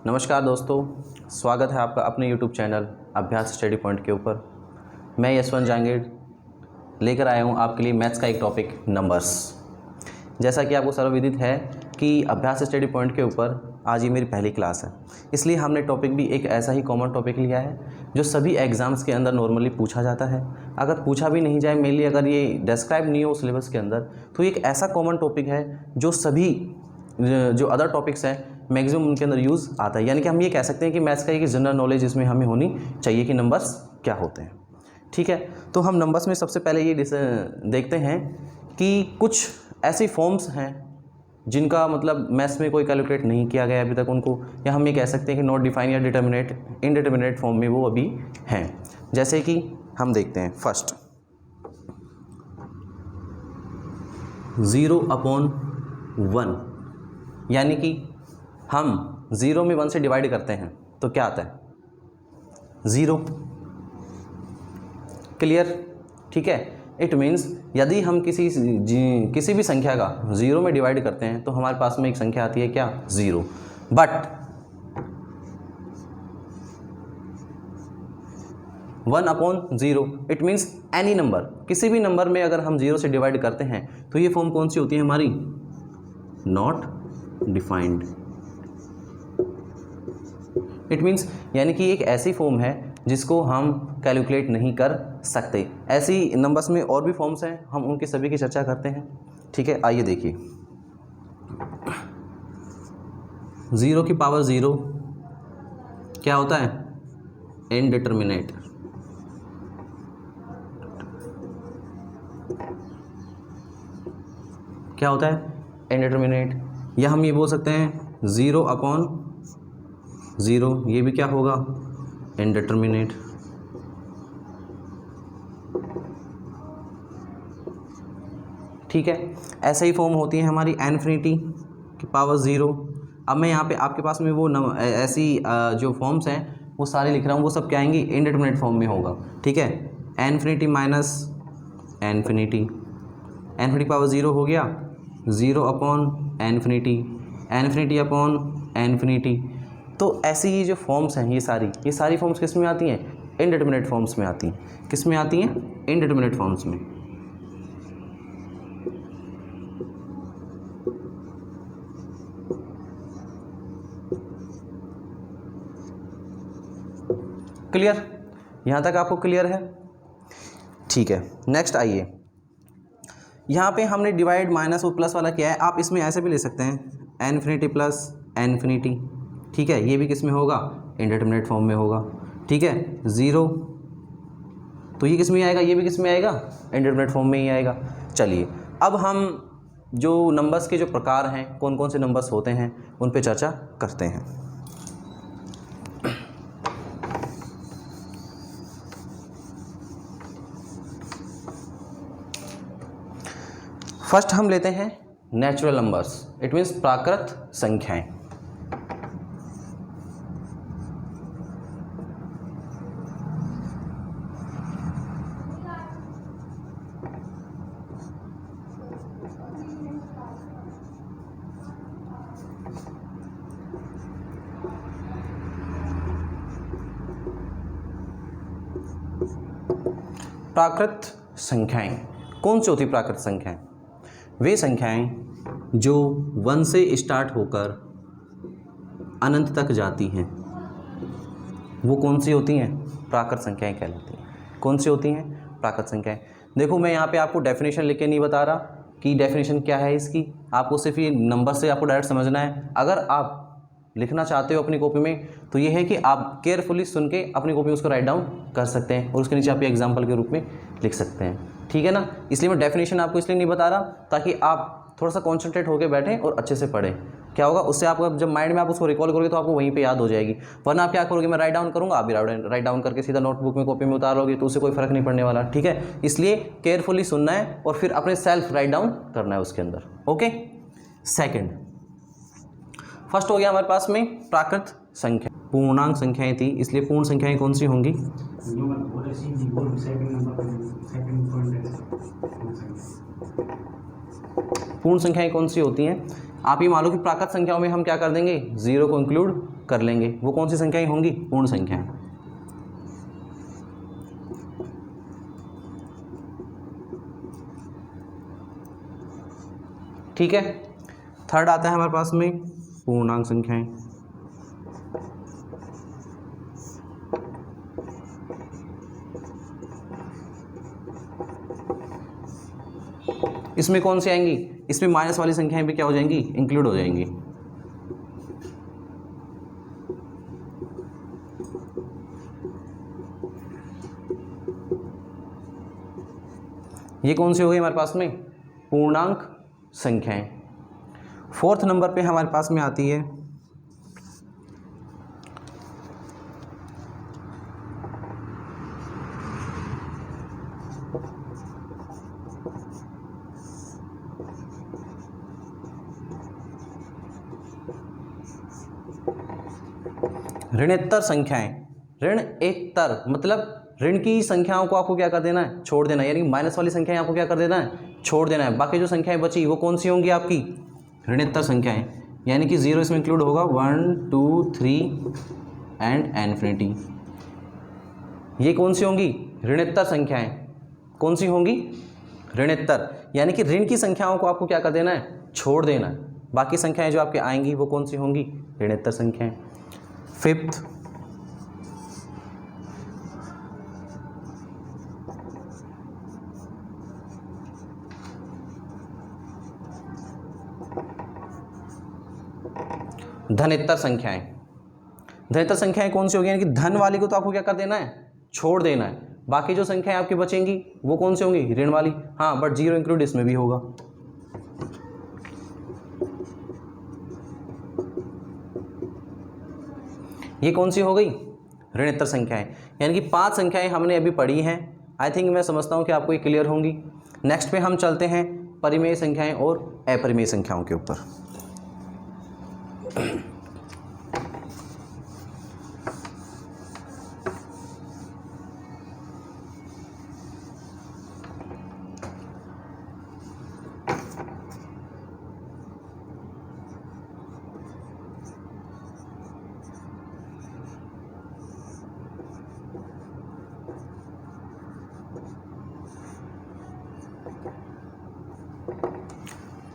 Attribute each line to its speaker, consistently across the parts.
Speaker 1: नमस्कार दोस्तों, स्वागत है आपका अपने YouTube चैनल अभ्यास स्टडी पॉइंट के ऊपर। मैं यशवंत जहांगीर लेकर आया हूँ आपके लिए मैथ्स का एक टॉपिक नंबर्स। जैसा कि आपको सर्वविदित है कि अभ्यास स्टडी पॉइंट के ऊपर आज ये मेरी पहली क्लास है, इसलिए हमने टॉपिक भी एक ऐसा ही कॉमन टॉपिक लिया है जो सभी एग्ज़ाम्स के अंदर नॉर्मली पूछा जाता है। अगर पूछा भी नहीं जाए, मेनली अगर ये डिस्क्राइब नहीं हो सिलेबस के अंदर, तो एक ऐसा कॉमन टॉपिक है जो सभी जो अदर टॉपिक्स हैं मैक्सिमम उनके अंदर यूज़ आता है। यानी कि हम ये कह सकते हैं कि मैथ्स का एक जनरल नॉलेज इसमें हमें होनी चाहिए कि नंबर्स क्या होते हैं। ठीक है, तो हम नंबर्स में सबसे पहले ये देखते हैं कि कुछ ऐसी फॉर्म्स हैं जिनका मतलब मैथ्स में कोई कैलकुलेट नहीं किया गया अभी तक उनको, या हम ये कह सकते हैं कि नॉट डिफाइन या डिटर्मिनेट इनडिटर्मिनेट फॉर्म में वो अभी हैं। जैसे कि हम देखते हैं फर्स्ट 0/1, यानी कि हम 0 में 1 से डिवाइड करते हैं तो क्या आता है 0। क्लियर? ठीक है, इट मीन्स यदि हम किसी भी संख्या का 0 में डिवाइड करते हैं तो हमारे पास में एक संख्या आती है क्या 0। But 1/0 it means any number, किसी भी नंबर में अगर हम 0 से डिवाइड करते हैं तो ये फॉर्म कौन सी होती है हमारी, नॉट डिफाइंड। इट मीन्स यानी कि एक ऐसी फॉर्म है जिसको हम कैलकुलेट नहीं कर सकते। ऐसी नंबर्स में और भी फॉर्म्स हैं, हम उनके सभी की चर्चा करते हैं। ठीक है, आइए देखिए 0⁻0 क्या होता है, इनडिटर्मिनेट। क्या होता है, इनडिटर्मिनेट। या हम ये बोल सकते हैं 0/0, ये भी क्या होगा, इनडिटर्मिनेट। ठीक है, ऐसे ही फॉर्म होती है हमारी ∞/0। अब मैं यहाँ पे आपके पास में वो ऐसी जो फॉर्म्स हैं वो सारे लिख रहा हूँ, वो सब क्या आएंगी, इनडिटर्मिनेट फॉर्म में होगा। ठीक है, ∞/0 हो गया 0/∞, तो ऐसी ये जो फॉर्म्स हैं ये सारी फॉर्म्स किस में आती हैं, इनडिटर्मिनेट फॉर्म्स में आती हैं। किस में आती हैं, इनडिटर्मिनेट फॉर्म्स में। क्लियर? यहाँ तक आपको क्लियर है? ठीक है, नेक्स्ट आइए, यहाँ पे हमने डिवाइड माइनस और प्लस वाला किया है, आप इसमें ऐसे भी ले सकते हैं ∞+∞। ठीक है, ये भी किस में होगा, इनडिटर्मिनेट फॉर्म में होगा। ठीक है, 0 तो ये किस में आएगा, ये भी किस में आएगा, इनडिटर्मिनेट फॉर्म में ही आएगा। चलिए अब हम जो नंबर्स के जो प्रकार हैं, कौन कौन से नंबर्स होते हैं उन पे चर्चा करते हैं। फर्स्ट हम लेते हैं नेचुरल नंबर्स, इट मीन्स प्राकृत संख्याएं। प्राकृत संख्याएं कौन सी होती, प्राकृत संख्याएं वे संख्याएं जो 1 से स्टार्ट होकर अनंत तक जाती हैं, वो कौन सी होती हैं, प्राकृत संख्याएं कहलाती हैं। कौन सी होती हैं, प्राकृत संख्याएं। देखो मैं यहाँ पे आपको डेफिनेशन लिख के नहीं बता रहा कि डेफिनेशन क्या है इसकी, आपको सिर्फ ये नंबर से आपको डायरेक्ट समझना है। अगर आप लिखना चाहते हो अपनी कॉपी में तो ये है कि आप केयरफुली सुन के अपनी कॉपी में उसको राइट डाउन कर सकते हैं और उसके नीचे आप एग्जाम्पल के रूप में लिख सकते हैं। ठीक है ना, इसलिए मैं डेफिनेशन आपको इसलिए नहीं बता रहा ताकि आप थोड़ा सा कॉन्सेंट्रेट होकर बैठें और अच्छे से पढ़ें। क्या होगा, उससे आपका जब माइंड में आप उसको रिकॉल करोगे तो आपको वहीं पे याद हो जाएगी। वरना आप क्या करोगे, मैं राइट डाउन करूँगा, आप भी राइट डाउन करके सीधा नोटबुक में कॉपी में उतारोगे तो उससे कोई फर्क नहीं पड़ने वाला। ठीक है, इसलिए केयरफुली सुनना है और फिर अपने सेल्फ राइट डाउन करना है उसके अंदर। ओके, सेकेंड, फर्स्ट हो गया हमारे पास में प्राकृत संख्या। पूर्णांक संख्याएं थी, इसलिए पूर्ण संख्याएं कौन सी होंगी, पूर्ण संख्याएं कौन सी होती हैं? आप ये मान लो कि प्राकृत संख्याओं में हम क्या कर देंगे, 0 को इंक्लूड कर लेंगे। वो कौन सी संख्याएं होंगी? पूर्ण संख्याएं। ठीक है। थर्ड आता है हमारे पास में पूर्णांक संख्याएं। इसमें कौन सी आएंगी? इसमें माइनस वाली संख्याएं भी क्या हो जाएंगी? इंक्लूड हो जाएंगी। ये कौन सी हो गई हमारे पास में? पूर्णांक संख्याएं। फोर्थ नंबर पे हमारे पास में आती है ऋणोत्तर संख्याएं। ऋणोत्तर मतलब ऋण की संख्याओं को आपको क्या कर देना है? छोड़ देना है। यानी माइनस वाली संख्याएं आपको क्या कर देना है? छोड़ देना है। बाकी जो संख्याएं बची वो कौन सी होंगी? आपकी ऋणोत्तर संख्याएं। यानी कि 0 इसमें इंक्लूड होगा, 1 2 3 एंड इन्फिनिटी। ये कौन सी होंगी? ऋणोत्तर संख्याएं। कौन सी होंगी? ऋणोत्तर। यानी कि ऋण की संख्याओं को आपको क्या कर देना है? छोड़ देना है। बाकी संख्याएं जो आपके आएंगी वो कौन सी होंगी? ऋणोत्तर संख्याएं। फिफ्थ, धनेत्तर संख्याएं। धनेत्तर संख्याएं कौन सी होगी? यानी कि धन वाली को तो आपको क्या कर देना है? छोड़ देना है। बाकी जो संख्याएं आपकी बचेंगी वो कौन सी होंगी? ऋण वाली। हाँ, बट 0 इंक्लूड इसमें भी होगा। ये कौन सी हो गई? ऋणोत्तर संख्याएं। यानी कि 5 संख्याएं हमने अभी पढ़ी हैं। आई थिंक मैं समझता हूं कि आपको ये क्लियर होंगी। नेक्स्ट पे हम चलते हैं परिमेय संख्याएं और अपरिमेय संख्याओं के ऊपर।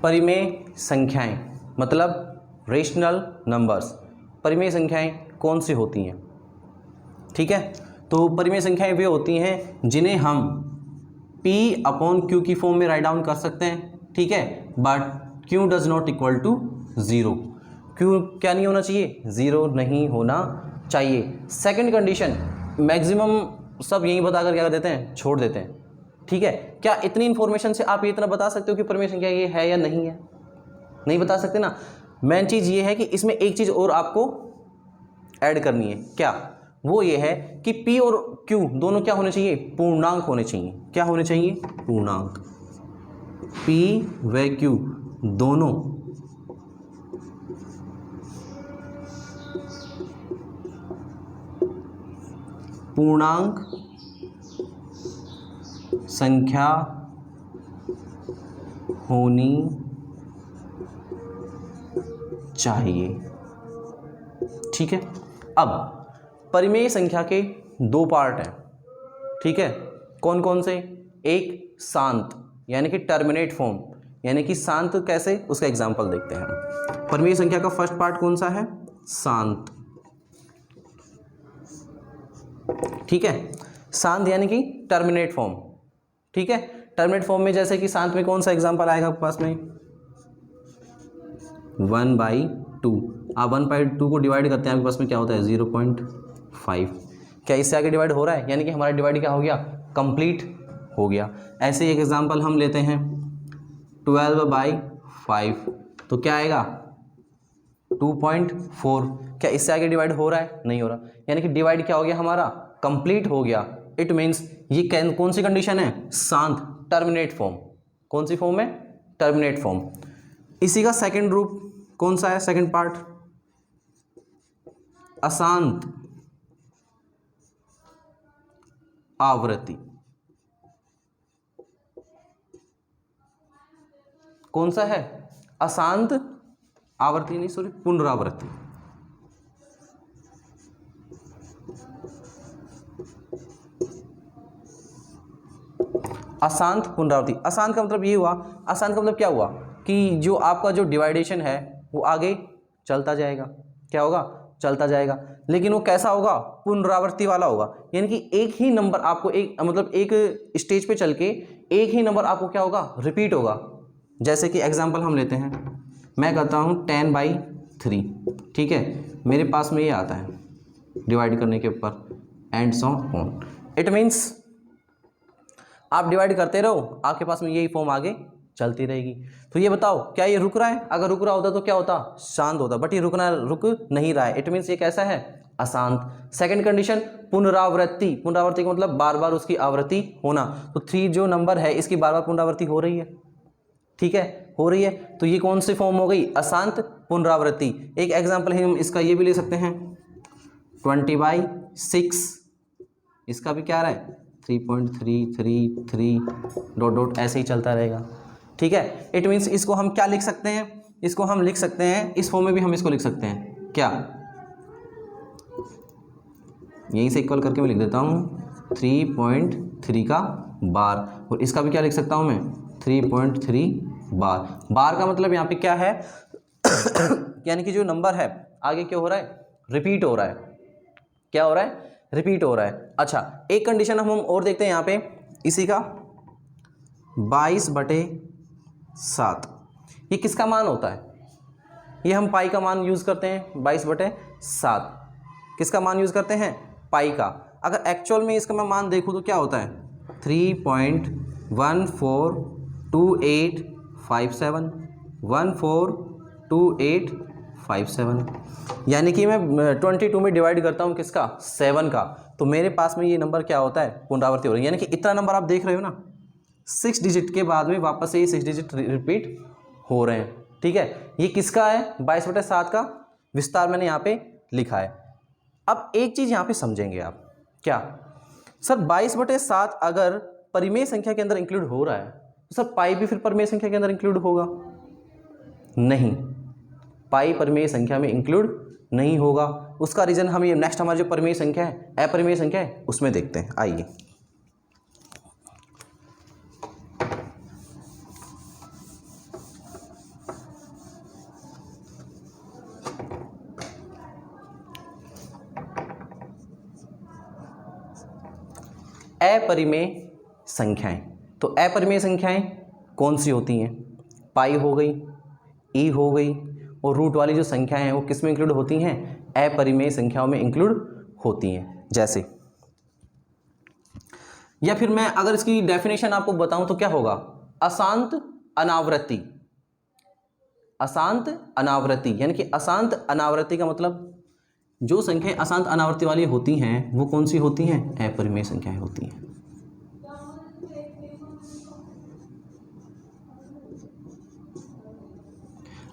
Speaker 1: परिमेय संख्याएं मतलब रेशनल नंबर्स। परिमेय संख्याएं कौन सी होती हैं? ठीक है, तो परिमेय संख्याएं वे होती हैं जिन्हें हम P अपॉन Q की फॉर्म में राइट डाउन कर सकते हैं। ठीक है, but Q does not equal to 0। Q क्या नहीं होना चाहिए? 0 नहीं होना चाहिए। सेकंड कंडीशन, मैक्सिमम सब यही बताकर क्या कर देते हैं? छोड़ देते हैं। ठीक है, क्या इतनी इंफॉर्मेशन से आप ये इतना बता सकते हो कि परिमेय संख्या ये है या नहीं है? नहीं बता सकते ना। मेन चीज़ ये है कि इसमें एक चीज़ और आपको ऐड करनी है। क्या? वो ये है कि P और Q दोनों क्या होने चाहिए? पूर्णांक होने चाहिए। क्या होने चाहिए? पूर्णांक। P व Q दोनों पूर्णांक संख्या होनी चाहिए। ठीक है, अब परिमेय संख्या के 2 पार्ट हैं। ठीक है, कौन कौन से? एक शांत यानी कि टर्मिनेट फॉर्म। यानी कि शांत कैसे, उसका एग्जांपल देखते हैं हम। परिमेय संख्या का फर्स्ट पार्ट कौन सा है? शांत। ठीक है, शांत यानी कि टर्मिनेट फॉर्म। ठीक है, टर्मिनेट फॉर्म में जैसे कि शांत में कौन सा एग्जांपल आएगा आपके पास में? 1/2। आप 1/2 को डिवाइड करते हैं, आपके पास में क्या होता है? 0.5। क्या इससे आगे डिवाइड हो रहा है? यानी कि हमारा डिवाइड क्या हो गया? कंप्लीट हो गया। ऐसे एक एग्जांपल हम लेते हैं 12/5, तो क्या आएगा? 2.4। क्या इससे आगे डिवाइड हो रहा है? नहीं हो रहा। यानी कि डिवाइड क्या हो गया हमारा? कंप्लीट हो गया। इट मीन्स ये कौन सी कंडीशन है? शांत, टर्मिनेट फॉर्म। कौन सी फॉर्म है? Terminate form. इसी का सेकंड रूप कौन सा है? सेकंड पार्ट अशांत आवृत्ति। कौन सा है? अशांत आवर्ती नहीं, सॉरी, पुनरावृत्ति। अशांत पुनरावृत्ति। अशांत का मतलब ये हुआ, अशांत का मतलब क्या हुआ कि जो आपका जो डिवाइडेशन है वो आगे चलता जाएगा। क्या होगा? चलता जाएगा। लेकिन वो कैसा होगा? पुनरावृत्ति वाला होगा, यानी कि एक ही नंबर आपको एक मतलब एक स्टेज पे चल के एक ही नंबर आपको क्या होगा? रिपीट होगा। जैसे कि एग्जांपल हम लेते हैं, मैं कहता हूँ 10/3, ठीक है, मेरे पास में ये आता है डिवाइड करने के ऊपर and so on. It means आप डिवाइड करते रहो, आपके पास में यही फॉर्म आगे चलती रहेगी। तो ये बताओ क्या ये रुक रहा है? अगर रुक रहा होता तो क्या होता? शांत होता, बट ये रुक नहीं रहा है। इट मीन्स ये कैसा है? अशांत। सेकंड कंडीशन पुनरावृत्ति। पुनरावृत्ति का मतलब बार बार उसकी आवृत्ति होना। तो 3 जो नंबर है इसकी बार बार पुनरावृत्ति हो रही है, ठीक है, हो रही है। तो ये कौन सी फॉर्म हो गई? अशांत पुनरावृत्ति। एक एग्जाम्पल है हम इसका ये भी ले सकते हैं, 20/6, इसका भी क्या आ रहा है? 3.333 डॉट डॉट ऐसे ही चलता रहेगा, ठीक है। इट मीन्स इसको हम क्या लिख सकते हैं? इसको हम लिख सकते हैं, इस फॉर्म में भी हम इसको लिख सकते हैं, क्या? यहीं से इक्वल करके मैं लिख देता हूँ 3.3 का बार, और इसका भी क्या लिख सकता हूँ मैं? 3.3 बार। बार का मतलब यहाँ पे क्या है? यानी कि जो नंबर है आगे क्या हो रहा है? रिपीट हो रहा है। क्या हो रहा है? रिपीट हो रहा है। अच्छा, एक कंडीशन हम और देखते हैं यहाँ पे इसी का, 22/7, ये किसका मान होता है? ये हम पाई का मान यूज़ करते हैं। 22/7 किसका मान यूज़ करते हैं? पाई का। अगर एक्चुअल में इसका मैं मान देखूँ तो क्या होता है? 3.142857, 142857, यानी कि मैं 22 में डिवाइड करता हूँ किसका? 7 का, तो मेरे पास में ये नंबर क्या होता है? पुनरावृत्ति हो रही है। यानी कि इतना नंबर आप देख रहे हो ना, 6 डिजिट के बाद में वापस से ये 6 डिजिट रिपीट हो रहे हैं, ठीक है। ये किसका है? 22/7 का विस्तार मैंने यहाँ पे लिखा है। अब एक चीज़ यहाँ पे समझेंगे आप, क्या सर 22/7 अगर परिमेय संख्या के अंदर इंक्लूड हो रहा है तो सर पाई भी फिर परिमेय संख्या के अंदर इंक्लूड होगा? नहीं, पाई परिमेय संख्या में इंक्लूड नहीं होगा। उसका रीजन हम ये नेक्स्ट हमारी जो परिमेय संख्या है, अपरिमेय संख्या है, उसमें देखते हैं। आइए, अपरिमेय संख्याएं। तो अपरिमेय संख्याएं कौन सी होती हैं? पाई हो गई, ई हो गई, और रूट वाली जो संख्याएं हैं वो किस में इंक्लूड होती हैं? अपरिमेय संख्याओं में इंक्लूड होती हैं। जैसे, या फिर मैं अगर इसकी डेफिनेशन आपको बताऊं तो क्या होगा? अशांत अनावृत्ति। अशांत अनावृत्ति, यानी कि अशांत अनावृत्ति का मतलब जो संख्याएं अशांत अनावृत्ति वाली होती हैं वो कौन सी होती हैं? अपरिमेय संख्याएं होती हैं।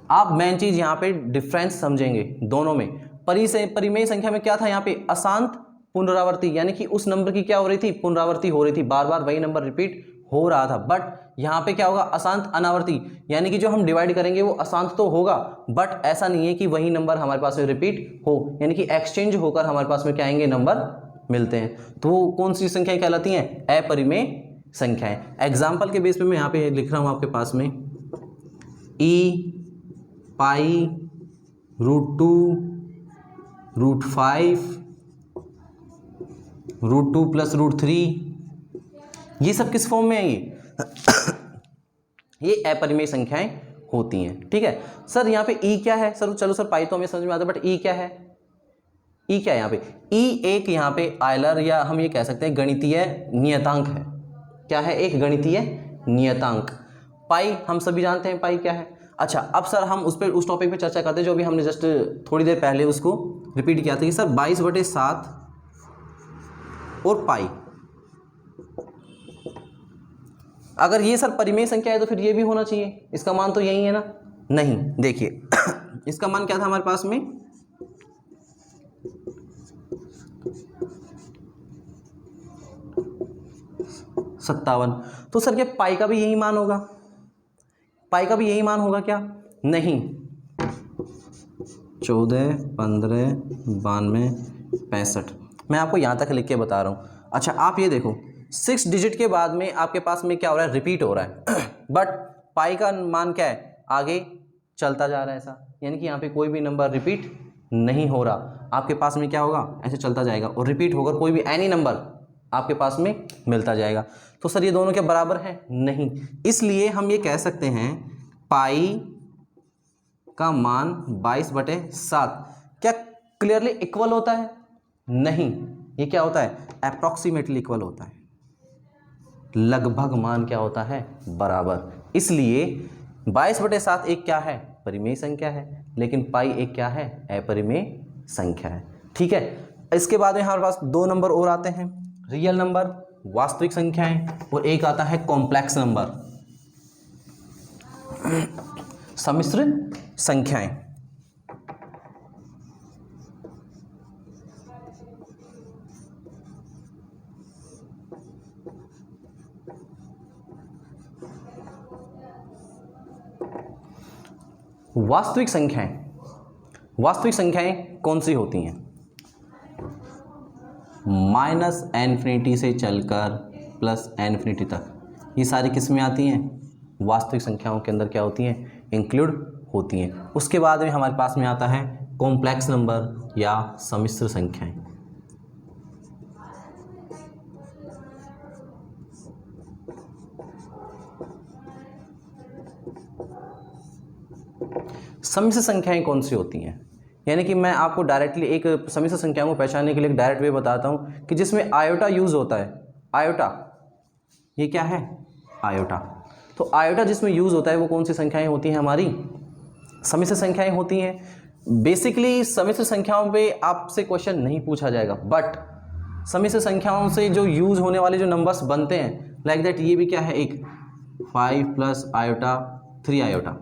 Speaker 1: आप मेन चीज यहां पे डिफरेंस समझेंगे दोनों में। परिमेय संख्या में क्या था? यहाँ पे अशांत पुनरावृत्ति, यानी कि उस नंबर की क्या हो रही थी? पुनरावृत्ति हो रही थी, बार बार वही नंबर रिपीट हो रहा था। बट यहाँ पे क्या होगा? अशांत अनावृत्ति, यानी कि जो हम डिवाइड करेंगे वो अशांत तो होगा, बट ऐसा नहीं है कि वही नंबर हमारे पास में रिपीट हो, यानी कि एक्सचेंज होकर हमारे पास में क्या आएंगे? नंबर मिलते हैं। तो वो कौन सी संख्याएं कहलाती हैं? अपरिमेय संख्याएं। एग्जाम्पल के बेस पे मैं यहाँ पे लिख रहा हूँ आपके पास में, ई पाई, √2, √5, √2 + √3, ये सब किस फॉर्म में है? ये अपरिमेय संख्याएं होती हैं, ठीक है। सर यहाँ पे ई क्या है? सर चलो सर पाई तो हमें समझ में आता है, बट ई क्या है? ई क्या है यहाँ पे? ई एक यहाँ पे आयलर या हम ये कह सकते हैं गणितीय नियतांक है। क्या है? एक गणितीय नियतांक। पाई हम सभी जानते हैं पाई क्या है। अच्छा, अब सर हम उस टॉपिक पे चर्चा करते हैं जो भी हमने जस्ट थोड़ी देर पहले उसको रिपीट किया था कि सर 22/7 और पाई, अगर ये सर परिमेय संख्या है तो फिर ये भी होना चाहिए, इसका मान तो यही है ना? नहीं, देखिए इसका मान क्या था हमारे पास में? 57। तो सर क्या पाई का भी यही मान होगा? पाई का भी यही मान होगा क्या? नहीं, 14, 15, 92, 65। मैं आपको यहाँ तक लिख के बता रहा हूँ। अच्छा आप ये देखो 6 डिजिट के बाद में आपके पास में क्या हो रहा है, रिपीट हो रहा है बट पाई का मान क्या है, आगे चलता जा रहा है ऐसा, यानी कि यहाँ पे कोई भी नंबर रिपीट नहीं हो रहा, आपके पास में क्या होगा, ऐसे चलता जाएगा और रिपीट होकर कोई भी एनी नंबर आपके पास में मिलता जाएगा। तो सर ये दोनों के बराबर है? नहीं, इसलिए हम ये कह सकते हैं पाई का मान 22/7 क्या क्लियरली इक्वल होता है? नहीं, ये क्या होता है, अप्रॉक्सीमेटली इक्वल होता है, लगभग मान क्या होता है, बराबर। इसलिए 22/7 एक क्या है, परिमेय संख्या है, लेकिन पाई एक क्या है, अपरिमेय संख्या है। ठीक है, इसके बाद में हमारे पास 2 नंबर और आते हैं, रियल नंबर वास्तविक संख्याएं, और एक आता है कॉम्प्लेक्स नंबर सम्मिश्र संख्याएं। वास्तविक संख्याएं कौन सी होती हैं? -∞ से चलकर +∞ तक, ये सारी किस में आती हैं, वास्तविक संख्याओं के अंदर क्या होती हैं, इंक्लूड होती हैं। उसके बाद में हमारे पास में आता है कॉम्प्लेक्स नंबर या सम्मिश्र संख्याएं। सम्मिश्र संख्याएं कौन सी होती हैं, यानी कि मैं आपको डायरेक्टली एक सम्मिश्र संख्याओं को पहचानने के लिए एक डायरेक्ट वे बताता हूं कि जिसमें आयोटा यूज होता है। आयोटा, ये क्या है, आयोटा। तो आयोटा जिसमें यूज होता है वो कौन सी संख्याएं होती हैं, हमारी सम्मिश्र संख्याएं होती हैं। बेसिकली सम्मिश्र संख्याओं पे आपसे क्वेश्चन नहीं पूछा जाएगा, बट सम्मिश्र संख्याओं से जो यूज होने वाले जो नंबर्स बनते हैं लाइक दैट, ये भी क्या है, एक 5 + आयोटा 3 आयोटा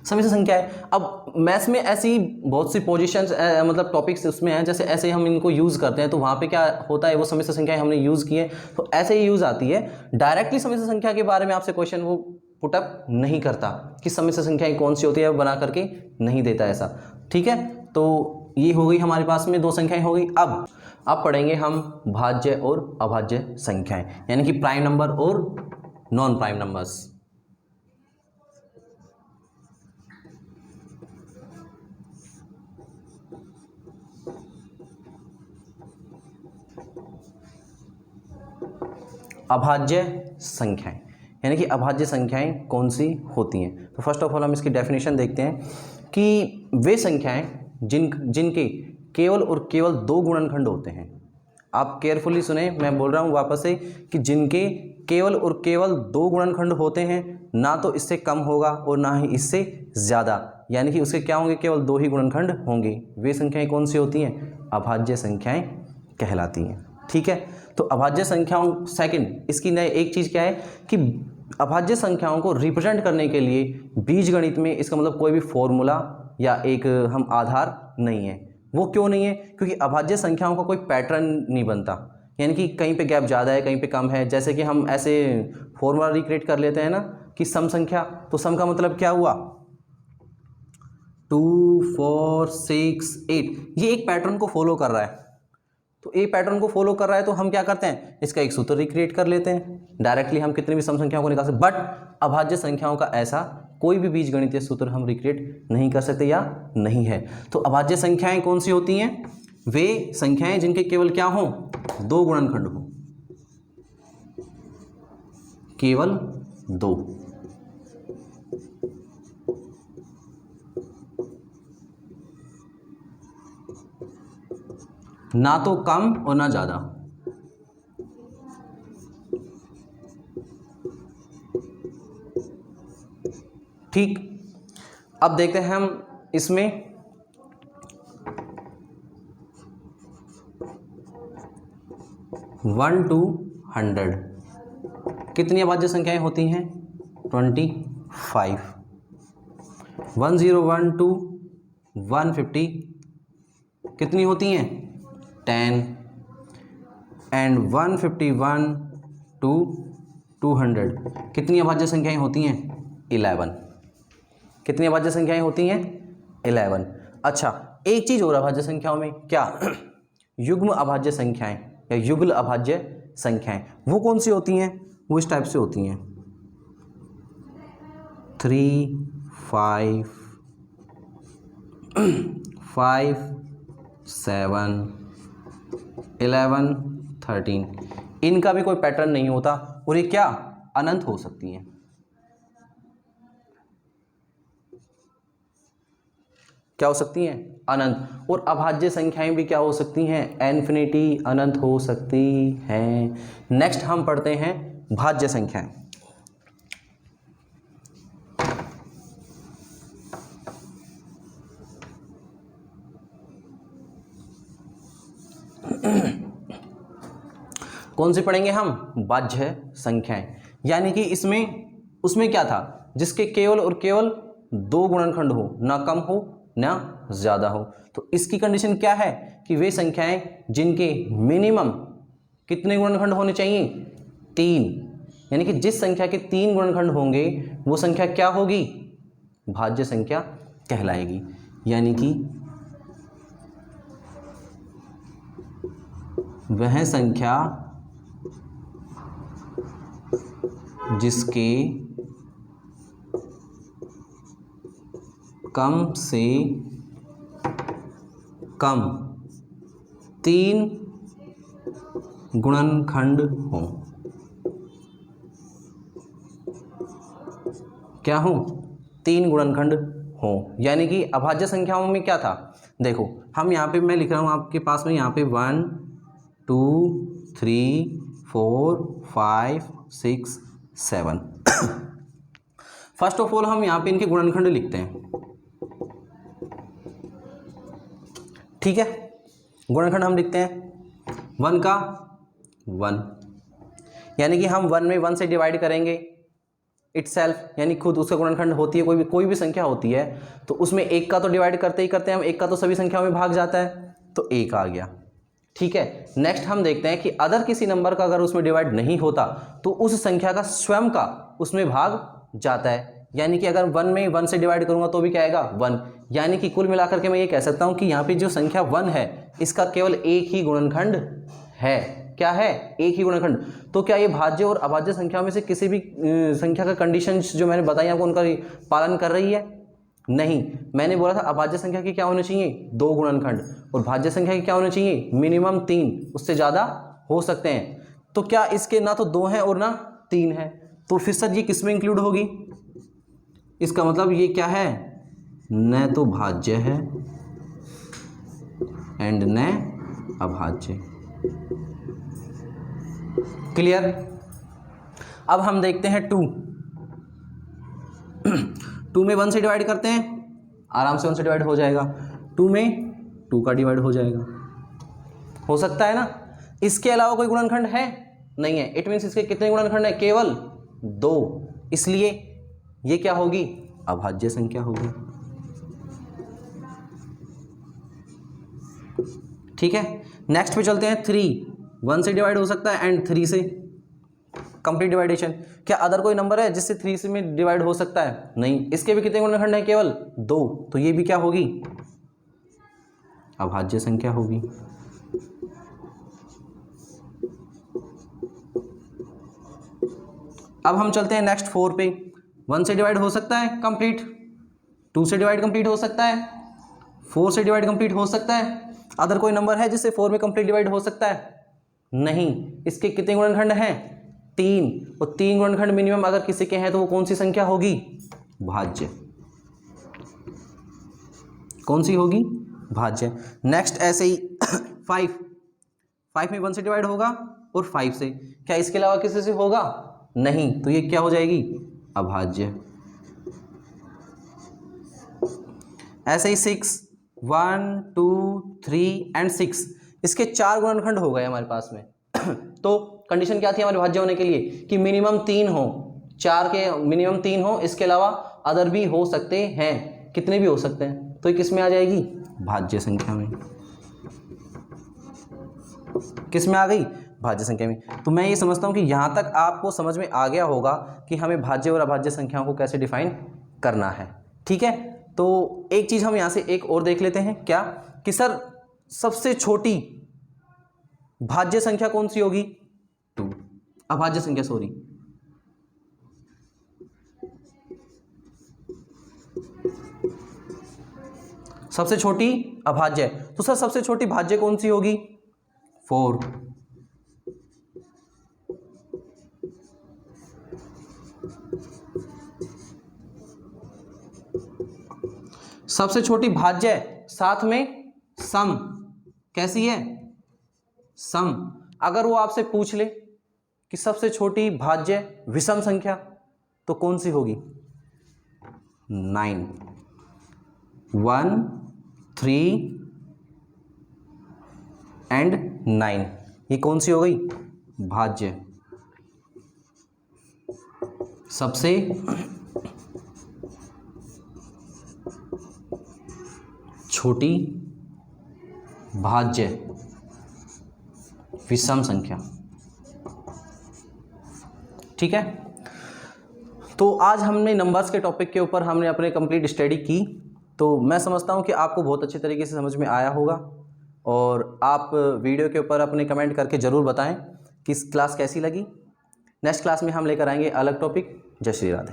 Speaker 1: सम्मिश्र संख्या है। अब मैथ्स में ऐसी बहुत सी पोजीशंस मतलब टॉपिक्स उसमें हैं, जैसे ऐसे हम इनको यूज़ करते हैं तो वहाँ पे क्या होता है, वो सम्मिश्र संख्याएं हमने यूज़ की है तो ऐसे ही यूज़ आती है। डायरेक्टली सम्मिश्र संख्या के बारे में आपसे क्वेश्चन वो पुटअप नहीं करता कि सम्मिश्र संख्याएं कौन सी होती है, बना करके नहीं देता ऐसा। ठीक है, तो ये हो गई हमारे पास में 2 संख्याएं हो गई। अब पढ़ेंगे हम भाज्य और अभाज्य संख्याएं, यानी कि प्राइम नंबर और नॉन प्राइम नंबर्स। अभाज्य संख्याएं, यानी कि अभाज्य संख्याएं कौन सी होती हैं। तो फर्स्ट ऑफ ऑल हम इसकी डेफिनेशन देखते हैं कि वे संख्याएं जिनके केवल और केवल 2 गुणनखंड होते हैं। आप केयरफुली सुने, मैं बोल रहा हूँ वापस से कि जिनके केवल और केवल 2 गुणनखंड होते हैं, ना तो इससे कम होगा और ना ही इससे ज़्यादा, यानी कि उसके क्या होंगे, केवल 2 ही गुणनखंड होंगे, वे संख्याएं कौन सी होती हैं, अभाज्य संख्याएं कहलाती हैं। ठीक है, तो अभाज्य संख्याओं, सेकंड इसकी नए एक चीज़ क्या है कि अभाज्य संख्याओं को रिप्रेजेंट करने के लिए बीजगणित में इसका मतलब कोई भी फॉर्मूला या एक हम आधार नहीं है। वो क्यों नहीं है, क्योंकि अभाज्य संख्याओं का कोई पैटर्न नहीं बनता, यानी कि कहीं पे गैप ज़्यादा है कहीं पे कम है। जैसे कि हम ऐसे फॉर्मूला रिक्रिएट कर लेते हैं ना कि सम संख्या, तो सम का मतलब क्या हुआ, 2 4 6 8, ये एक पैटर्न को फॉलो कर रहा है। तो एक पैटर्न को फॉलो कर रहा है तो हम क्या करते हैं, इसका एक सूत्र रिक्रिएट कर लेते हैं, डायरेक्टली हम कितनी भी सम संख्याओं को निकाल सकते। बट अभाज्य संख्याओं का ऐसा कोई भी बीजगणितीय सूत्र हम रिक्रिएट नहीं कर सकते या नहीं है। तो अभाज्य संख्याएं कौन सी होती हैं, वे संख्याएं जिनके केवल क्या हों, 2 गुणनखंड हो, केवल 2। ना तो कम और ना ज़्यादा। ठीक, अब देखते हैं हम इसमें 1 to 100 कितनी अभाज्य संख्याएं होती हैं, 25। 101 to 150 कितनी होती हैं, 10। एंड 151 to 200 कितनी अभाज्य संख्याएं होती हैं, 11। कितनी अभाज्य संख्याएं होती हैं? 11। अच्छा, एक चीज और अभाज्य संख्याओं में, क्या? युग्म अभाज्य संख्याएं या युगल अभाज्य संख्याएं, वो कौन सी होती हैं? वो इस टाइप से होती हैं 3, 5, 5, 7, 11, 13। इनका भी कोई पैटर्न नहीं होता और ये क्या अनंत हो सकती हैं। क्या हो सकती हैं? अनंत। और अभाज्य संख्याएं भी क्या हो सकती हैं? इन्फिनिटी, अनंत हो सकती हैं। नेक्स्ट हम पढ़ते हैं भाज्य संख्याएं। कौन सी पढ़ेंगे हम? भाज्य संख्याएं। यानी कि उसमें क्या था? जिसके केवल और केवल 2 गुणनखंड हो, ना कम हो ना ज्यादा हो। तो इसकी कंडीशन क्या है कि वे संख्याएं जिनके मिनिमम कितने गुणनखंड होने चाहिए? 3। यानी कि जिस संख्या के 3 गुणनखंड होंगे वो संख्या क्या होगी? भाज्य संख्या कहलाएगी। यानी कि वह संख्या जिसके कम से कम 3 गुणनखंड हों। क्या हों? 3 गुणनखंड हों। यानी कि अभाज्य संख्याओं में क्या था? देखो, हम यहाँ पे, मैं लिख रहा हूँ आपके पास में यहाँ पे 1, 2, 3, 4, 5, 6, 7। फर्स्ट ऑफ ऑल हम यहाँ पे इनके गुणनखंड लिखते हैं। ठीक है, गुणनखंड हम लिखते हैं 1 का 1, यानी कि हम 1 में 1 से डिवाइड करेंगे इटसेल्फ, यानी खुद उसका गुणनखंड होती है, कोई भी संख्या होती है तो उसमें 1 का तो डिवाइड करते ही करते हैं हम, 1 का तो सभी संख्याओं में भाग जाता है, तो 1 आ गया। ठीक है, नेक्स्ट हम देखते हैं कि अदर किसी नंबर का अगर उसमें डिवाइड नहीं होता तो उस संख्या का स्वयं का उसमें भाग जाता है। यानी कि अगर 1 में 1 से डिवाइड करूंगा तो भी क्या आएगा? 1। यानी कि कुल मिलाकर के मैं ये कह सकता हूं कि यहाँ पे जो संख्या 1 है इसका केवल एक ही गुणनखंड है। क्या है? एक ही गुणनखंड। तो क्या ये भाज्य और अभाज्य संख्याओं में से किसी भी संख्या का कंडीशंस जो मैंने बताई आपको उनका पालन कर रही है? नहीं। मैंने बोला था अभाज्य संख्या के क्या होने चाहिए? 2 गुणनखंड, और भाज्य संख्या के क्या होने चाहिए? मिनिमम 3, उससे ज़्यादा हो सकते हैं। तो क्या इसके ना तो 2 हैं और ना 3 है, तो फिर सर ये किस में इंक्लूड होगी? इसका मतलब ये क्या है? न तो भाज्य है एंड न अभाज्य। क्लियर? अब हम देखते हैं 2 में 1 से डिवाइड करते हैं, आराम से 1 से डिवाइड हो जाएगा। 2 में 2 का डिवाइड हो जाएगा, हो सकता है ना? इसके अलावा कोई गुणनखंड है? नहीं है। इट मीन्स इसके कितने गुणनखंड है? केवल 2। इसलिए ये क्या होगी? अभाज्य संख्या होगी। ठीक है, नेक्स्ट पे चलते हैं 3। 1 से डिवाइड हो सकता है एंड 3 से कंप्लीट डिवाइडेशन। क्या अदर कोई नंबर है जिससे 3 से में डिवाइड हो सकता है? नहीं। इसके भी कितने गुणनखंड है? केवल 2। तो ये भी क्या होगी? अभाज्य संख्या होगी। अब हम चलते हैं नेक्स्ट 4 पे। 1 से डिवाइड हो सकता है कंप्लीट, 2 से डिवाइड कंप्लीट हो सकता है, 4 से डिवाइड कंप्लीट हो सकता है। अदर कोई नंबर है जिससे 4 में कंप्लीट डिवाइड हो सकता है? नहीं। इसके कितने गुणनखंड हैं? 3। और 3 गुणनखंड मिनिमम अगर किसी के हैं तो वो कौन सी संख्या होगी? भाज्य। कौन सी होगी? भाज्य। नेक्स्ट ऐसे ही 5 में 1 से डिवाइड होगा और 5 से। क्या इसके अलावा किसी से होगा? नहीं। तो ये क्या हो जाएगी? अभाज्य। ऐसे ही 6, 1, 2, 3 एंड 6, इसके 4 गुणनखंड हो गए हमारे पास में। तो कंडीशन क्या थी हमारे भाज्य होने के लिए? कि मिनिमम 3 हो, 4 के मिनिमम 3 हो, इसके अलावा अदर भी हो सकते हैं। कितने भी हो सकते हैं। तो ये किस में आ जाएगी? भाज्य संख्या में। किस में आ गई? भाज्य संख्या में। तो मैं ये समझता हूँ कि यहाँ तक आपको समझ में आ गया होगा कि हमें भाज्य और अभाज्य संख्याओं को कैसे डिफाइन करना है। ठीक है, तो एक चीज़ हम यहाँ से एक और देख लेते हैं, क्या कि सर सबसे छोटी भाज्य संख्या कौन सी होगी? 2। अभाज्य संख्या सॉरी, सबसे छोटी अभाज्य, तो सर सबसे छोटी भाज्य कौन सी होगी? 4। सबसे छोटी भाज्य साथ में सम, कैसी है? सम। अगर वो आपसे पूछ ले कि सबसे छोटी भाज्य विषम संख्या, तो कौन सी होगी? 9। 1, 3 एंड 9, ये कौन सी हो गई? भाज्य। सबसे छोटी भाज्य विषम संख्या। ठीक है, तो आज हमने नंबर्स के टॉपिक के ऊपर हमने अपने कंप्लीट स्टडी की। तो मैं समझता हूं कि आपको बहुत अच्छे तरीके से समझ में आया होगा, और आप वीडियो के ऊपर अपने कमेंट करके ज़रूर बताएं कि क्लास कैसी लगी। नेक्स्ट क्लास में हम लेकर आएंगे अलग टॉपिक। जय श्री राधे।